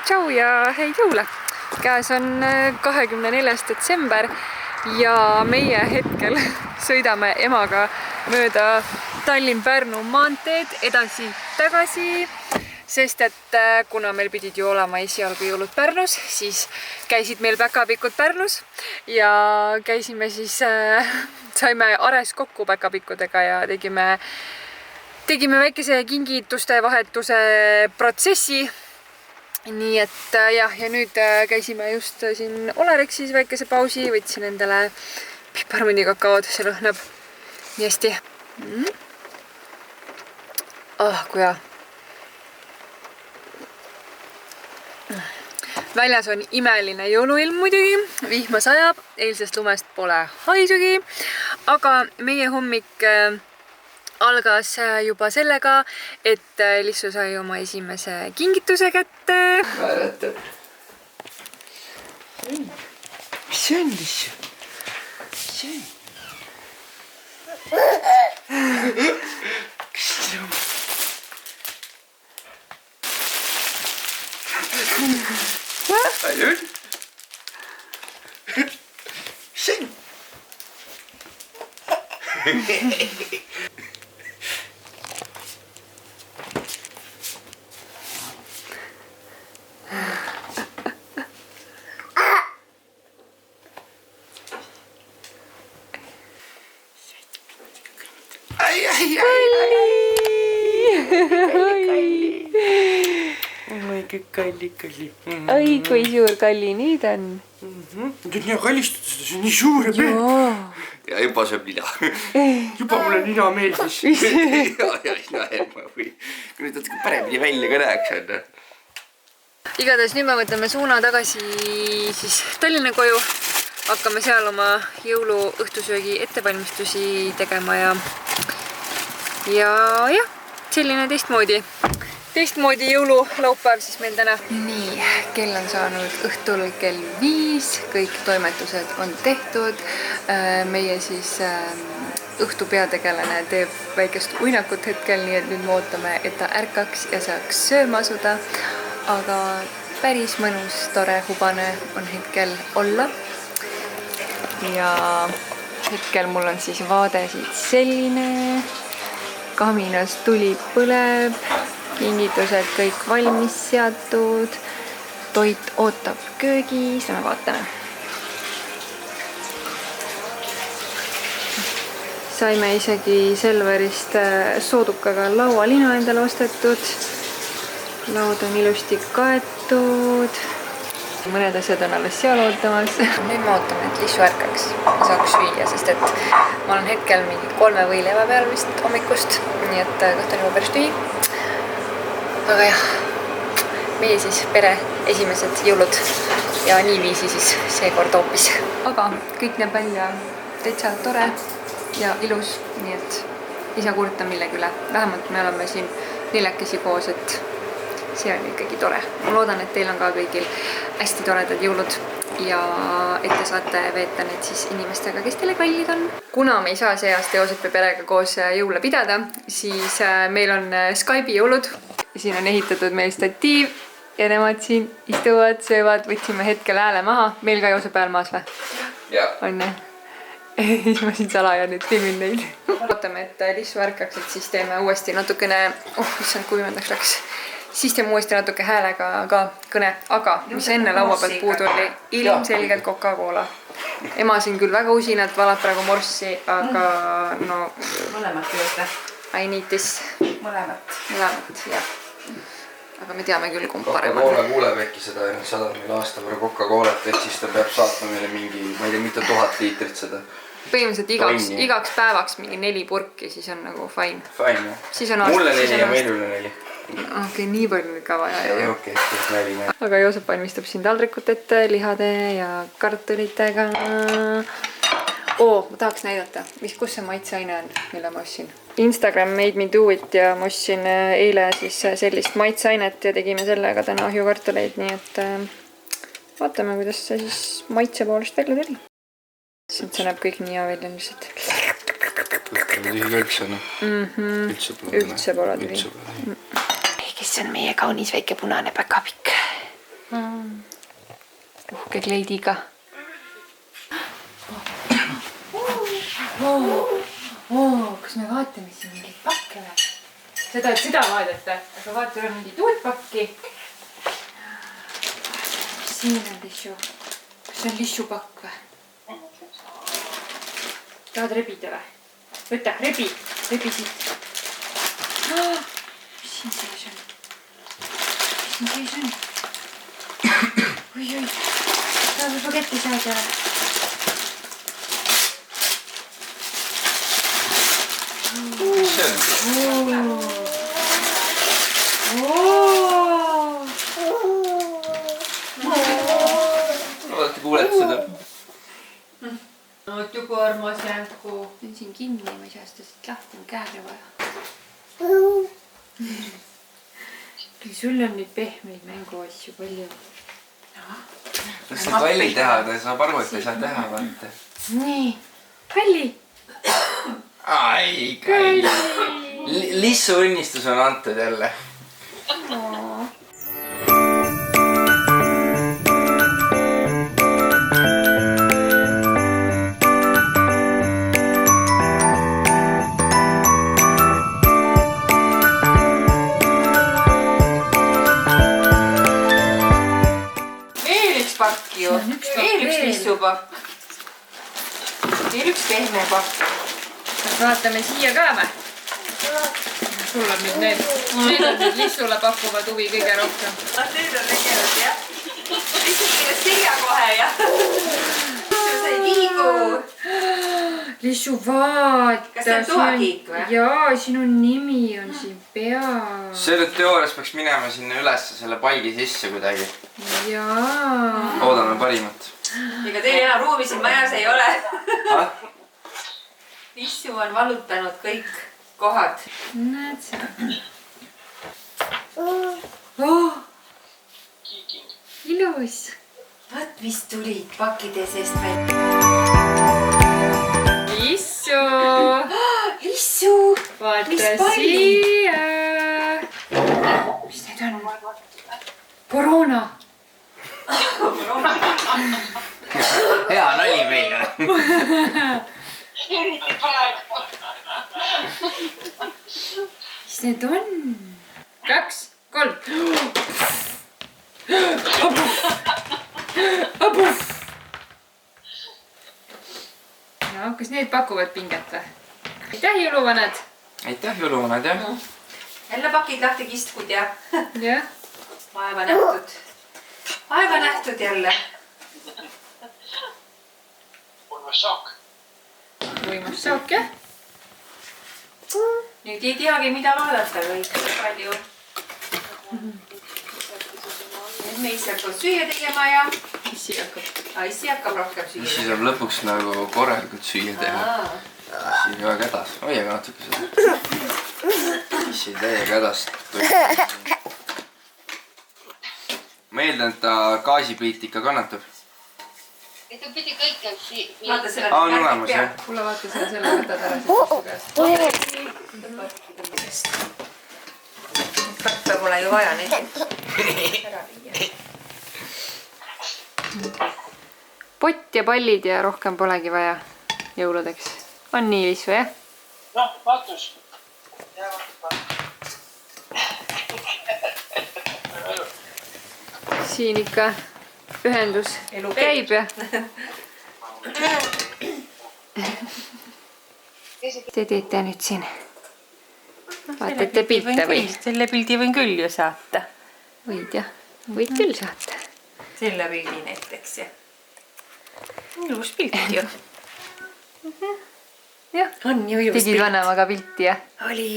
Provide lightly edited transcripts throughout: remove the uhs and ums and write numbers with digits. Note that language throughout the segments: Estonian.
tšau ja häid jõule! Käes on 24. detsember ja meie hetkel sõidame emaga mööda Tallinn-Pärnu maanteed edasi-tagasi, sest et kuna meil pidid ju olema esialgu jõulud Pärnus, siis käisid meil päkapikud Pärnus ja käisime siis, saime Ares kokku päkapikkudega ja tegime väikese kingituste vahetuse protsessi. Nii et jah, ja nüüd käisime just siin Olerexis väikese pausi, võtsin endale piparmündikakaod, see lõhnab nii hästi. Kui hea. Väljas on imeline jõuluilm muidugi, vihma sajab, eilsest lumest pole haisugi, aga meie hommik algas juba sellega, et Lissu sai oma esimese kingituse kätte. Mäletab. Mis see on, Lissu? Mis see on? Kas see on? Ajun? Mis see on? Kalli. Oi, kui suur Kalli nüüd on. Nüüd on hea kallistada seda, see on nii suur ja peen. Ja juba sööb nina. Juba mulle nina meeldis. Ja nina helma või. Kui nüüd natuke paremini välja ka näeks enne. Igatahes nüüd me võtame suuna tagasi siis Tallinna koju. Hakkame seal oma jõuluõhtusöögi ettevalmistusi tegema ja jah, selline teistmoodi jõululaupäev siis meil täna. Nii, kell on saanud õhtul kell 5, kõik toimetused on tehtud. Meie siis õhtu peategelane teeb väikest uinakut hetkel, nii et nüüd me ootame, et ta ärkaks ja saaks sööma asuda. Aga päris mõnus, tore, hubane on hetkel olla. Ja hetkel mul on siis vaade siit selline. Kaminas tuli põleb. Kingitused kõik valmis seatud, toit ootab köögis, me vaatame. Saime isegi Selverist soodukaga laualina endale ostetud. Laud on ilusti kaetud. Mõned asjad on alles seal ootamas. Nüüd me ootame, et Lissu ärkaks ja saaks süüa, sest et ma olen hetkel mingi 3 võileiva peal vist hommikust, nii et kõht on juba päris tühi. Aga jah, meie siis pere esimesed jõulud ja niiviisi siis seekord hoopis. Aga kõik näeb välja täitsa tore ja ilus, nii et ei saa kurta millegi üle. Vähemalt me oleme siin 4 koos, et see on ikkagi tore. Ma loodan, et teil on ka kõigil hästi toredad jõulud ja et te saate veeta need siis inimestega, kes teile kallid on. Kuna me ei saa see aasta Joosepi perega koos jõule pidada, siis meil on Skype'i jõulud. Siin on ehitatud meil statiiv ja nemad siin istuvad, söövad, võtsime hetkel hääle maha. Meil ka Joosep hääl maas või? On jah. Siis ma siin salaja nüüd filmin neid. Ootame, et Lissu ärkaks, et siis teeme uuesti natukene, issand kuivendaks läks. Siis teeme uuesti natuke häälega ka kõne, aga mis enne laua pealt puudu oli ilmselgelt Coca-Cola. Ema siin küll väga usinalt valab praegu morssi, aga no... Mõlemat juurde. I need this. Mõlemat, jah. Aga me teame küll, kumb parem on. Coca-Cola kuuleb äkki seda, et saadab meil aasta võrra Coca-Colat, et siis ta peab saatma meile mingi, ma ei tea, mitu 1000 liitrit seda. Põhimõtteliselt igaks päevaks mingi 4 purki, siis on nagu fine. Fine, jah. Mulle 4 ja meilule 4. Okei, nii palju ikka vaja. Okei, näli. Aga Joosep valmistab siin taldrikut ette lihade ja kartulitega. Ma tahaks näidata, kus see maitseaine on, mille ma ostsin. Instagram made me do it ja ma ostsin eile siis sellist maitseainet ja tegime sellega täna ahjukartuleid, nii et vaatame, kuidas see siis maitse poolest välja tuli. See näeb kõik nii hea välja lihtsalt. Üldse pole tüli. Kes on meie kaunis väike punane päkapikk? Uhke kleidiga. Kas me vaatame siin mingit pakke või? Seda, et seda vaadata, aga vaata üle mingit uut pakki. Siin on lissu. Kas see on lissupakk või? Tahad rebida või? Võta, rebi siit. Mis siin sees on? Mis siin sees on? Oi, tahab juba kätte saada. Mis see on? Olete kuulete seda? Oot ju kui armas jääku. See on siin kinni, ma ei saa seda siit lahti, on käega vaja. Sul on nüüd pehmeid mänguasju palju. Kas see palli teha, ta saab aru, et ta ei saa teha, vaata. Nii, palli. Ai, kalli. Lissu õnnistus on antud jälle. Veel üks pakk ju. Veel üks lissupakk. Veel üks pehme pakk. Vaatame siia ka või? Sul on nüüd need on nüüd lissule pakuvad huvi kõige rohkem. Need on tegevad jah. Lihtsalt keeles selja kohe ja. Lissu sa ei liigu. Lissu vaata. Kas see on toakiik või? Jaa, sinu nimi on siin peal. Selle teoorias peaks minema sinna ülesse selle palgi sisse kuidagi. Jaa. Oodame parimat. Ega teil enam ruumi siin majas ei ole. Lissu on valutanud kõik kohad. Näed sa. Ilus. Vaat mis tulid pakkide seest välja. Lissu. Lissu! Vaata Mis palli? siia. Mis need on? Koroona. Hea nali meil on. Mis need on? 2, 3. No, kas need pakuvad pinget või? Aitäh, jõuluvanad! Aitäh, jõuluvanad, jah. Jälle pakid lahti kistkud ja Jah. vaeva nähtud. Vaeva nähtud jälle. Võimas saak, jah? Nüüd ei teagi, mida vaadata kõik palju. Nüüd meis hakkab süüa tegema ja Issi hakkab. Issi hakkab rohkem süüa Issi saab lõpuks nagu korralikult süüa teha. Issi on väga hädas. Oi, aga natuke seda. Issi on täiega hädas. Ma eeldan, et ta gaasipliit ikka kannatab. Ta pidi kõik vaata selle On olemas, jah. Kuule, vaata selle võtad ära siis käest. Kappe pole ju vaja neid. Pott ja pallid ja rohkem polegi vaja jõuludeks. On nii, Lissu, jah? noh, vaatus. Siin ikka ühendus Elu käib ja te teete nüüd siin? Vaatate pilte või? Selle pildi võin küll ju saata. Võid jah, võid küll saata. Selle pildi näiteks ja. Ilus pilt ju. Jah, On ju ilus tegid vanemaga pilti ja Oli.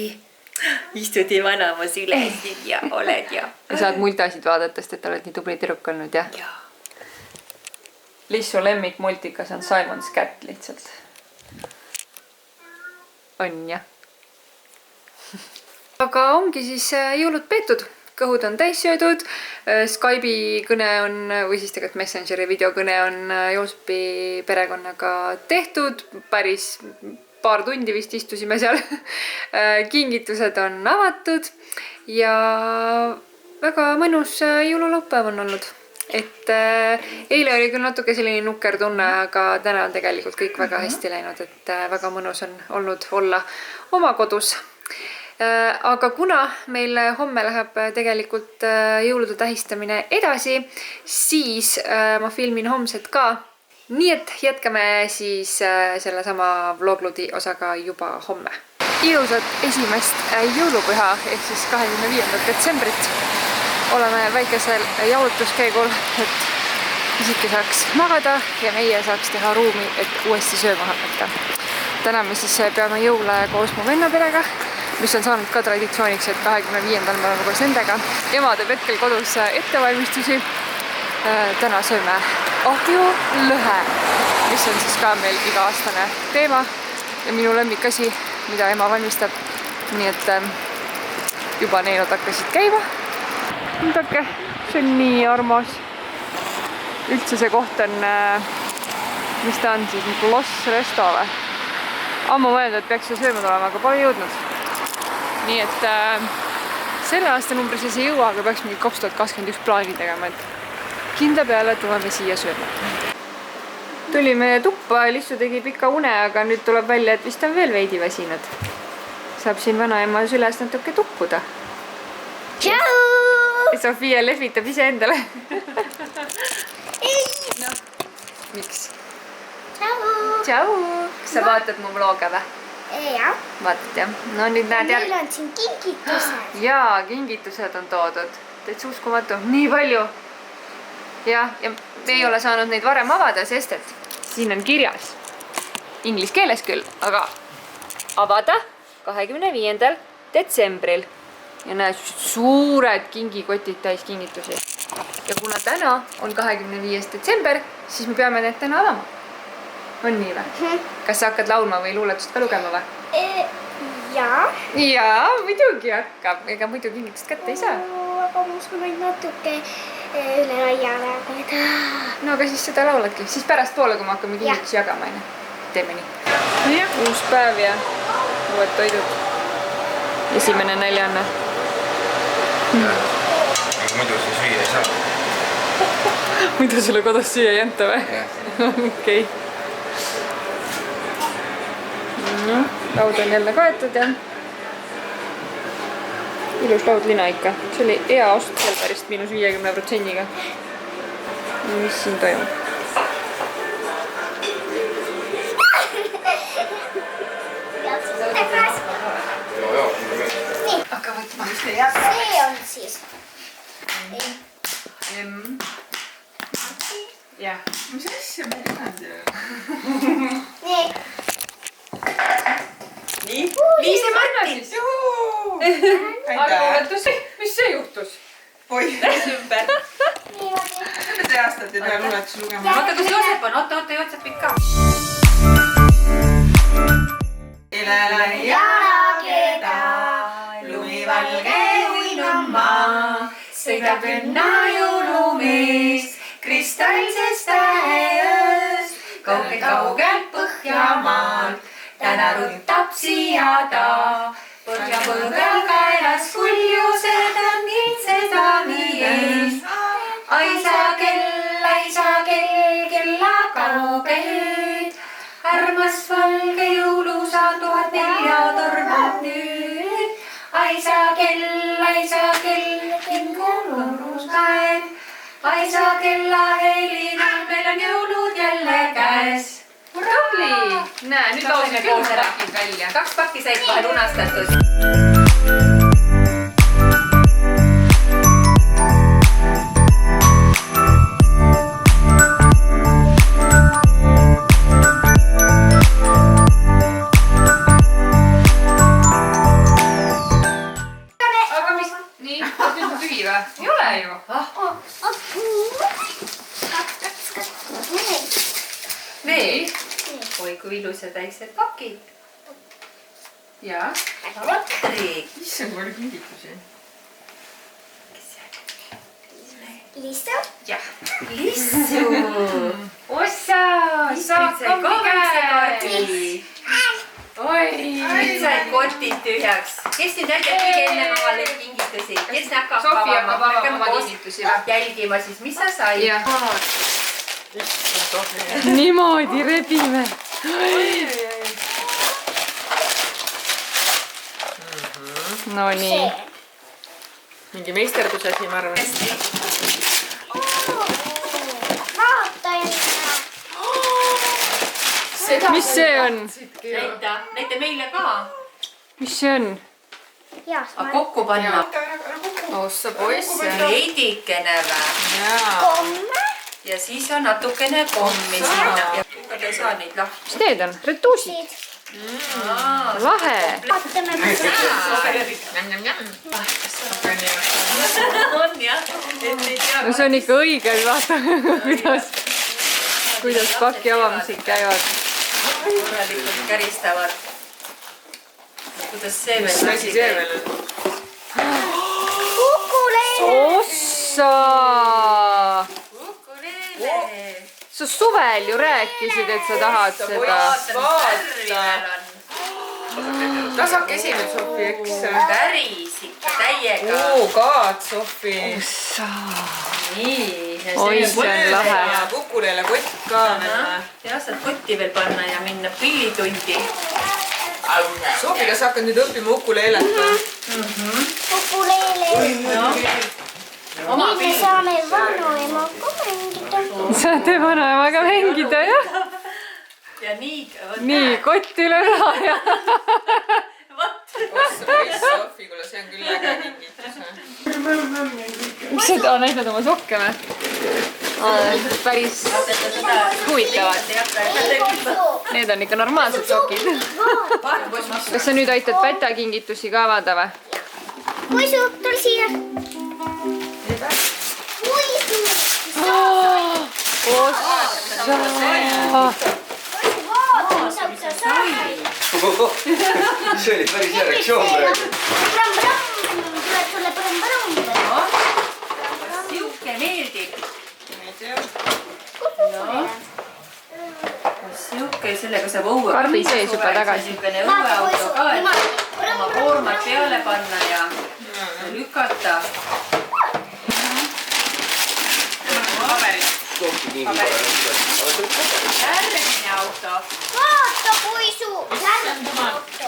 Istudi vanamas üles ja oled ja. saad multasid vaadata, sest et oled nii tubli tüdruk olnud ja Ja. Lissu lemmik multikas on Simon's Cat lihtsalt. On jah. Aga ongi siis jõulud peetud. Kõhud on täis söödud. Skype'i kõne on, või siis tegelikult Messengeri videokõne on Joospi perekonnaga tehtud. Päris paar tundi vist istusime seal. Kingitused on avatud ja väga mõnus jõululaupäev on olnud. et eile oli küll natuke selline nukker tunne, aga täna on tegelikult kõik väga hästi läinud, et väga mõnus on olnud olla oma kodus. Aga kuna meil homme läheb tegelikult jõulude tähistamine edasi, siis ma filmin homset ka. Nii et jätkame siis sellesama vlogludi osaga juba homme. Ilusat esimest jõulupüha ehk siis 25. detsembrit. Oleme väikesel jalutuskäigul, et isike saaks magada ja meie saaks teha ruumi, et uuesti sööma hakata. Täna me siis peame jõule koos mu vennaperega, mis on saanud ka traditsiooniks, et 25. me oleme koos nendega. Ema teeb hetkel kodus ettevalmistusi. Täna sööme ahjulõhe, mis on siis ka meil iga-aastane teema ja minu lemmikasi, mida ema valmistab. Nii et juba neelad hakkasid käima. Vaadake, see on nii armas. Üldse see koht on, mis ta on siis, nagu Los Resto või? Ammu mõelda, et peaks seda sööma tulema, aga pole jõudnud. Nii et selle aasta numbri sees ei jõua, aga peaks mingi 2021 plaani tegema, et kindla peale tuleme siia sööma. Tulime tuppa, Lissu tegi pika une, aga nüüd tuleb välja, et vist on veel veidi väsinud. Saab siin vanaema süles natuke tukkuda. Tšau! Sofia lehvitab ise endale. No, miks? Tšau! Tšau! Kas sa vaatad mu vloga või? Jah. Vaatad jah? No nüüd näed Meil on siin kingitused. Jaa, kingitused on toodud. Täitsa uskumatu. Nii palju. Ja me ei ole saanud neid varem avada, sest et siin on kirjas. Inglis keeles küll, aga avada 25. detsembril. Ja näed, suured kingikotid täis kingitusi. Ja kuna täna on 25. detsember, siis me peame need täna avama. On nii või? Kas sa hakkad laulma või luuletust ka lugema või? Jaa. Jaa, muidugi hakkab. Ega muidu kingitust kätte ei saa. Aga ma uskon ainult natuke üle raia läbida. No aga siis seda lauladki. Siis pärast poole, kui me hakkame kingitusi jagama. Teeme nii. Uus päev ja uued toidud. Esimene näljanne. Muidu sa süüa ei saa. Muidu sulle kodus süüa ei anta või? Okei. No, laud on jälle kaetud ja ilus laudlina ikka. See oli hea ost Selverist -50%-ga. Mis siin toimub? Hakka võtma. See on siis. Jah. Mis asja me teeme? Nii. Nii? Liise Martin! Juhuu! Arvuvatus, mis see juhtus? Oi, ümber. Mida te aastate peale luuletusi lugema? Oota, kus Joosep on? Oota, Joosep ikka. Elele jalakeda, lumivalge uinum maa, sõidab rinna jõulumees, kristallsest täheöös, kaugelt Põhjamaalt, täna ruttab siia ta, Põhjapõõgal kaelas kuljused on ilmsed daami ees. Aisa kell, kella kaugelt, armas valge jõulusaan 1004 tormab nüüd. Aisa kell, kinguulus kaed, Aisa kella helinal, meil on jõulud jälle käes. Tubli! Näe, nüüd laulsime koos pakid välja. 2 pakki said kohe lunastatud. Aga mis? Nii, nüüd on tühi või? Ei ole ju. Veel? Oi, kui ilusad väiksed pakid. Jaa. Patrik. Issand, kui oli kingitusi. Lissu. Jah. Lissu. Ossa! Saab sai kommi käes! kommi. Oi! Nüüd said koti kotid tühjaks. Kes nüüd näitab kõige enne avale kingitusi? Kes hakkab Sofi hakkab avama Hakkame oma koos kingitusi. jälgima siis, mis sa said? Jah. Niimoodi rebime. No nii. Mingi meisterdusasi, ma arvan. vaata enne. Mis see on? Näita meile ka. Mis see on? Jaas, ma Kokku panna. Ossa poiss. Veidikene vä. komme. Ja siis on natukene kommi sinna. Aga ei saa neid lahti. Mis need on? Retuusid. Lahe. vaatame, mis On jah, et ei tea. No see on ikka õige, vaata kuidas paki avamised käivad. Korralikult käristavad. Kuidas see veel? Mis asi see veel on? ukulele. Ossa! Ukulele. Sa suvel ju rääkisid, et sa tahad seda. tasakesi nüüd Sofi, eks? Päris ikka täiega. Kaad Sofi. Ossa! Nii. Oi, see on lahe. Ja ukulele kott ka. Ja saad kotti veel panna ja minna pillitundi. Sofi, kas sa hakkad nüüd õppima ukuleelet või? ukulele. nüüd me saame vanaemaga mängida. Saate vanaemaga mängida, jah? Ja nii. Nii, kott üle raha ja... Ossa poiss Sofi, kuule see on küll äge kingitus. Miks sa näitad oma sokke või? Päris huvitavad. Need on ikka normaalsed sokid. Kas sa nüüd aitad päta kingitusi ka avada või? Puisu, tule siia. Puisu. Ossa! Vaata, sa saad. See oli päris hea reaktsioon praegu. Tuleb sulle põrm-põrm. Siuke meeldib. Siuke, sellega saab õue. Karbi sees juba tagasi. Siukene õueauto ka, et oma koormad peale panna ja lükata. Järgmine auto. Vaata, Puisu. Järgmine auto.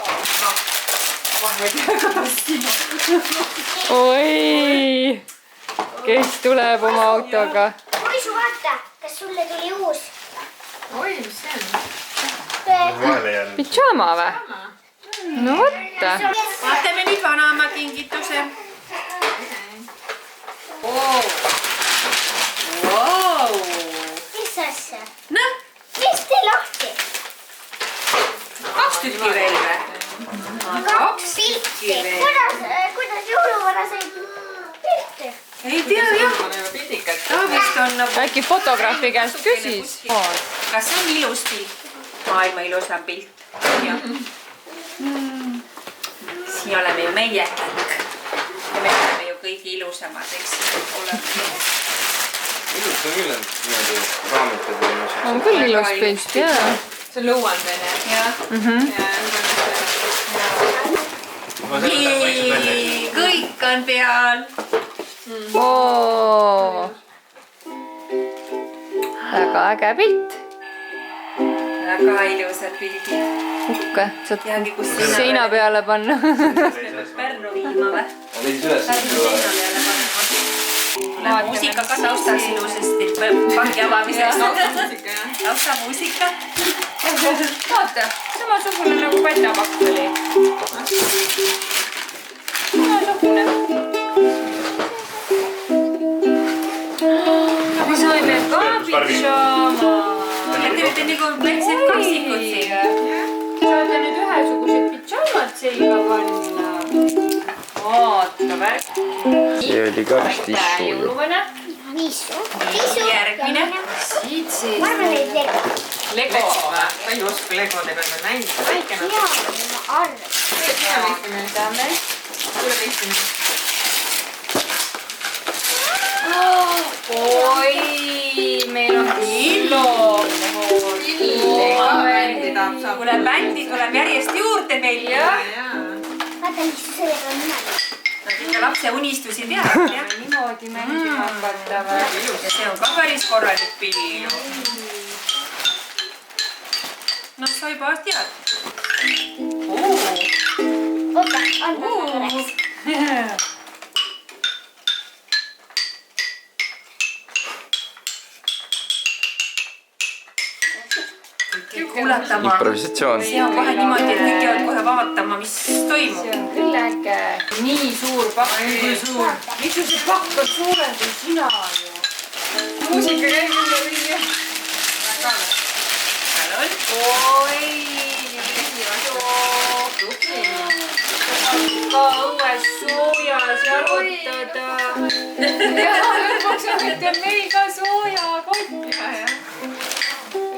Oi! Kes tuleb oma autoga? Puisu, vaata, kas sulle tuli uus? Oi, mis see on? Pidžaama või? No võtta. Vaatame nüüd vanaema kingituse. Mis asja? Noh, Mis te lahti? 2 tükki veel või? 2 pilti. Kuidas jõuluvana sai pilti? Ei tea jah. Ta vist on nagu... Äkki fotograafi käest küsis? Kas see on ilus pilt? Maailma ilusam pilt. Siin oleme ju meie kõik. Ja me oleme ju kõige ilusamad, eks? Ilus on küll niimoodi raamitud või On küll ilus pilt, jaa. See on lõuandene. Jah. Kõik on peal. Oo! Väga äge pilt. Väga ilusad pildid. Uhke. Saad Teagi, kus seina peale panna. Pärnu viima või? Pärnu seina peale panema. Läheb muusika ka taustas ilusasti paki avamiseks. Tausta muusika. Vaata, samasugune nagu pätapakk oli. Samasugune. Me saime ka pidžaama. Ja te olete nagu väiksed kaksikud siin. Saate nüüd ühesugused pidžaamad selga panna. Vaata, värk. See oli ka vist issu. Jõuluvana. Viisu. Järgmine. Siit siis. Ma arvan, et Lego. Lego või? Ma ei oska legodega veel mängida. Väikene. Jaa, ma arvan. Saame. Tule teistine. Oi, meil on pillo. Lego bändi tahab saab. Kuule, bändi tuleb järjest juurde meil. Jaa. vaata, mis sellega on niimoodi. Nad ikka lapse unistusi teavad, jah. Niimoodi mängima hakata või? Ja see on ka päris korralik pill. No sa juba tead. Oota, anna korraks. Kuulatama. Improvisatsioon. See on kohe niimoodi, et kõik jäävad kohe vaatama, mis toimub. See on küll äge. Nii suur pakk. Kui suur. Miks see pakk on suurem kui sina ju? Muusika käib ümber ringi. Oi, ka õues soojas jalutada. Ja lõpuks on mitte meil ka sooja kotti.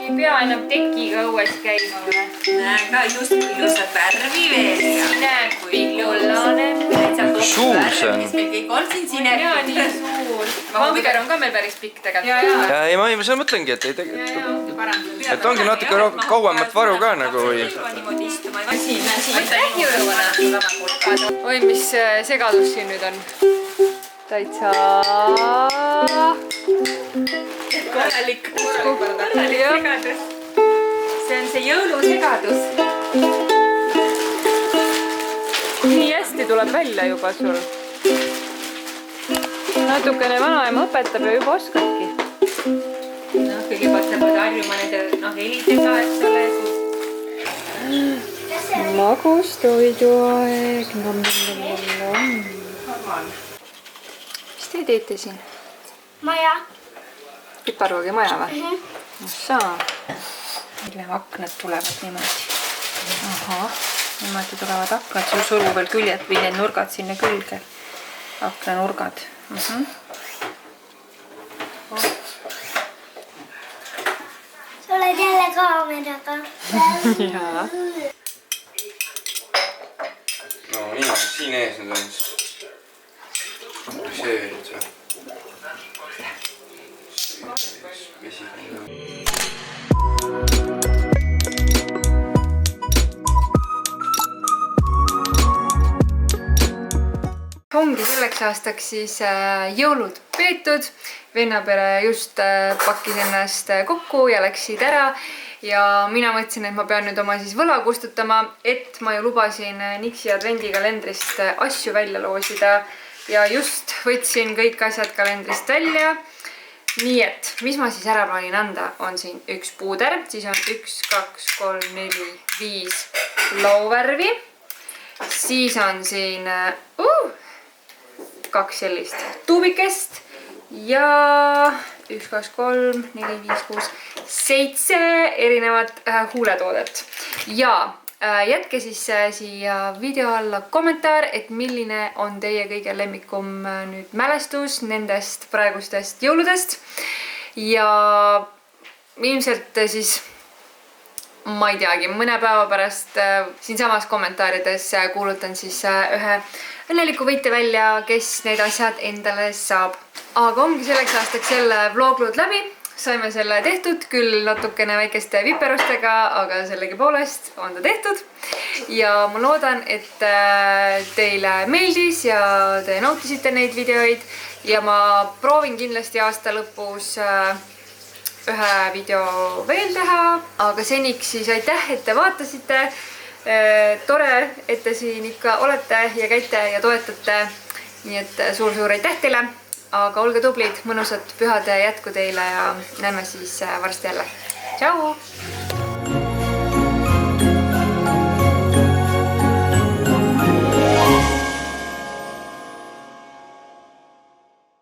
Ei pea enam tekiga õues käima või? Näe ka just ilusat värvi veel. Näe, kui kollane. Suur see on. Mis meil kõik on siin Ja nii sinepid. suur. Vamber on ka meil päris pikk tegelikult. Ei, ma mõtlengi, et ei tegelikult... Et ongi natuke kauemat varu ka nagu või... Aitäh jõuluvana. Oi, mis segadus siin nüüd on. Täitsa... Korralik segadus. See on see jõulusegadus. Nii hästi tuleb välja juba sul. Natukene vanaema õpetab ja juba oskadki. Noh, kõigepealt sa pead harjuma nende helidega, eks ole. Magustoiduaeg. Mis te teete siin? Maja. Piparvoogi maja või? Saa. Mille aknad tulevad niimoodi. Ahah, niimoodi tulevad aknad. Suru veel küljed või need nurgad sinna külge. Aknanurgad. Sa oled jälle kaameraga. Jaa. No nii, siin ees need on. See veel, see. Vesi. Ongi selleks aastaks siis jõulud peetud. Vennapere just pakkis ennast kokku ja läksid ära. Ja mina mõtlesin, et ma pean nüüd oma siis võla kustutama, et ma ju lubasin Niksi advendikalendrist asju välja loosida. Ja just võtsin kõik asjad kalendrist välja. Nii et, mis ma siis ära plaanin anda, on siin üks puuder, siis on 1, 2, 3, 4, 5 lauvärvi. Siis on siin 2 sellist tuubikest ja 1, 2, 3, 4, 5, 6, 7 erinevat huuletoodet. Ja jätke siis siia video alla kommentaar, et milline on teie kõige lemmikum nüüd mälestus nendest praegustest jõuludest. Ja ilmselt siis, ma ei teagi, mõne päeva pärast siinsamas kommentaarides kuulutan siis ühe õnneliku võitja välja, kes need asjad endale saab. Aga ongi selleks aastaks selle vloglood läbi. Saime selle tehtud, küll natukene väikeste viperustega, aga sellegi poolest on ta tehtud. Ja ma loodan, et teile meeldis ja te nautisite neid videoid. Ja ma proovin kindlasti aasta lõpus ühe video veel teha. Aga seniks siis aitäh, et te vaatasite. Tore, et te siin ikka olete ja käite ja toetate. Nii et suur-suur aitäh teile. Aga olge tublid, mõnusat pühade jätku teile ja näeme siis varsti jälle. Tšau!